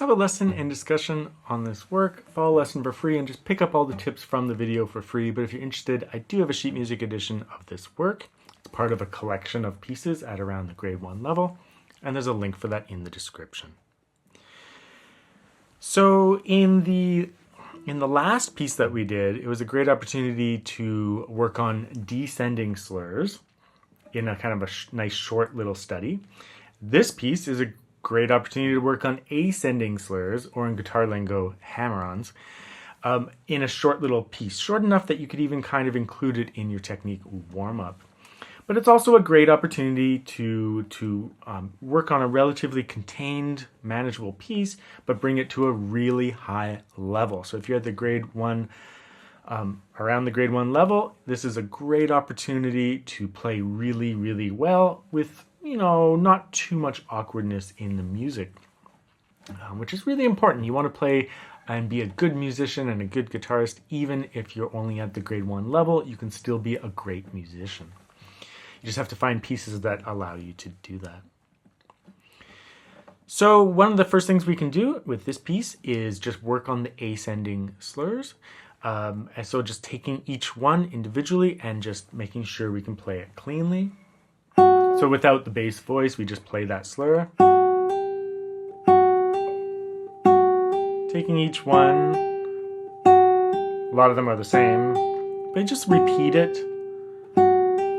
have a lesson and discussion on this work. Follow a lesson for free and just pick up all the tips from the video for free. But if you're interested, I do have a sheet music edition of this work. It's part of a collection of pieces at around the grade 1 level, and there's a link for that in the description. So in the last piece that we did, it was a great opportunity to work on descending slurs in a kind of a nice short little study. This piece is a great opportunity to work on ascending slurs, or in guitar lingo, hammer-ons, in a short little piece, short enough that you could even kind of include it in your technique warm-up. But it's also a great opportunity to work on a relatively contained, manageable piece, but bring it to a really high level. So if you're at the grade 1, around the grade 1 level, this is a great opportunity to play really, really well with, not too much awkwardness in the music, which is really important. You want to play and be a good musician and a good guitarist. Even if you're only at the grade 1 level, you can still be a great musician. You just have to find pieces that allow you to do that. So one of the first things we can do with this piece is just work on the ascending slurs. And so just taking each one individually and just making sure we can play it cleanly. So without the bass voice, we just play that slur. Taking each one, a lot of them are the same, but just repeat it.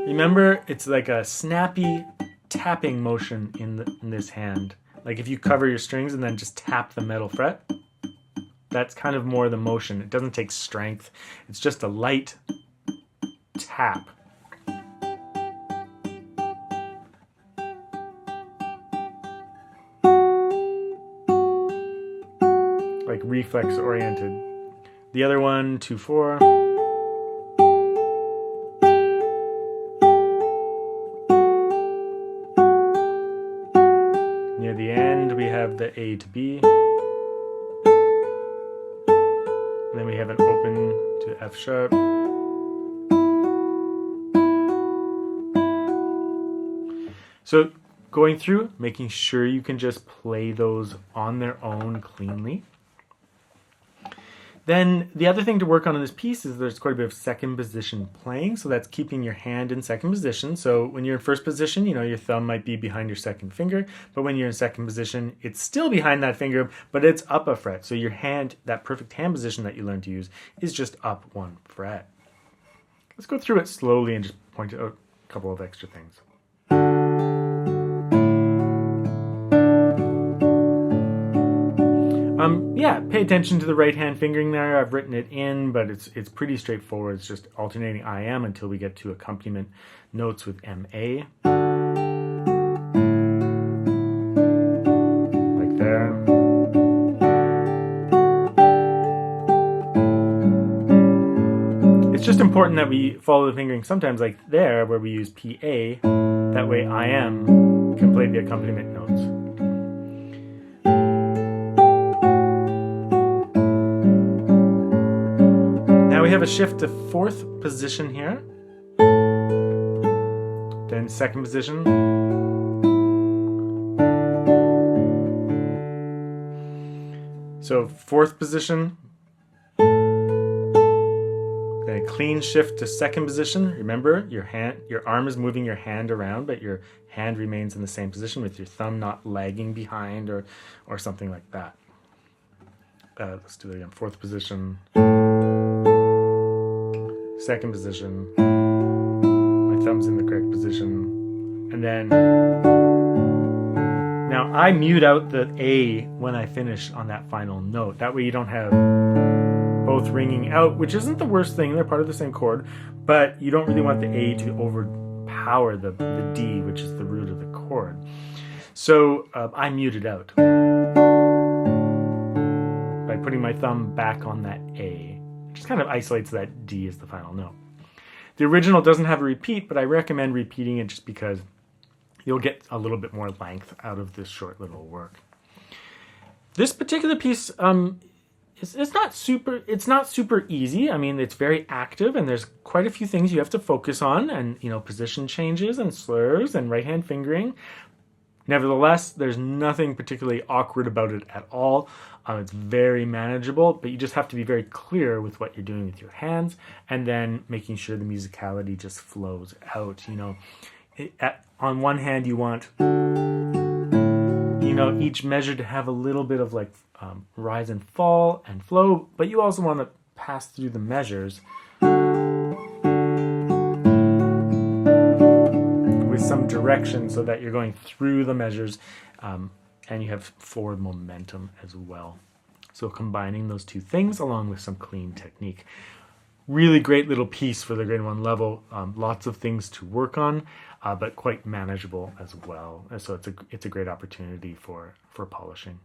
Remember, it's like a snappy tapping motion in this hand. Like if you cover your strings and then just tap the metal fret, that's kind of more the motion. It doesn't take strength. It's just a light tap. Like reflex oriented. The other one, 2/4. Near the end, we have the A to B. And then we have an open to F sharp. So going through, making sure you can just play those on their own cleanly. Then the other thing to work on in this piece is there's quite a bit of second position playing. So that's keeping your hand in second position. So when you're in first position, your thumb might be behind your second finger. But when you're in second position, it's still behind that finger, but it's up a fret. So your hand, that perfect hand position that you learn to use, is just up 1 fret. Let's go through it slowly and just point out a couple of extra things. Pay attention to the right hand fingering there. I've written it in, but it's pretty straightforward. It's just alternating IM until we get to accompaniment notes with MA. Like there. It's just important that we follow the fingering sometimes like there, where we use PA. That way IM can play the accompaniment notes. We have a shift to 4th position here, then 2nd position, so 4th position, then a clean shift to 2nd position. Remember, your arm is moving your hand around, but your hand remains in the same position with your thumb not lagging behind or something like that. Let's do that again. 4th position. 2nd position, my thumb's in the correct position, and then, now I mute out the A when I finish on that final note. That way you don't have both ringing out, which isn't the worst thing, they're part of the same chord, but you don't really want the A to overpower the D, which is the root of the chord. So I mute it out by putting my thumb back on that A. Just kind of isolates that D as the final note. The original doesn't have a repeat, but I recommend repeating it just because you'll get a little bit more length out of this short little work. This particular piece it's not super easy. I mean, it's very active and there's quite a few things you have to focus on, and position changes and slurs and right hand fingering. Nevertheless, there's nothing particularly awkward about it at all. It's very manageable, but you just have to be very clear with what you're doing with your hands, and then making sure the musicality just flows out. On one hand, you want each measure to have a little bit of like rise and fall and flow, but you also want to pass through the measures with some direction so that you're going through the measures, and you have forward momentum as well. So combining those two things along with some clean technique. Really great little piece for the grade 1 level. Lots of things to work on, but quite manageable as well. So it's a great opportunity for polishing.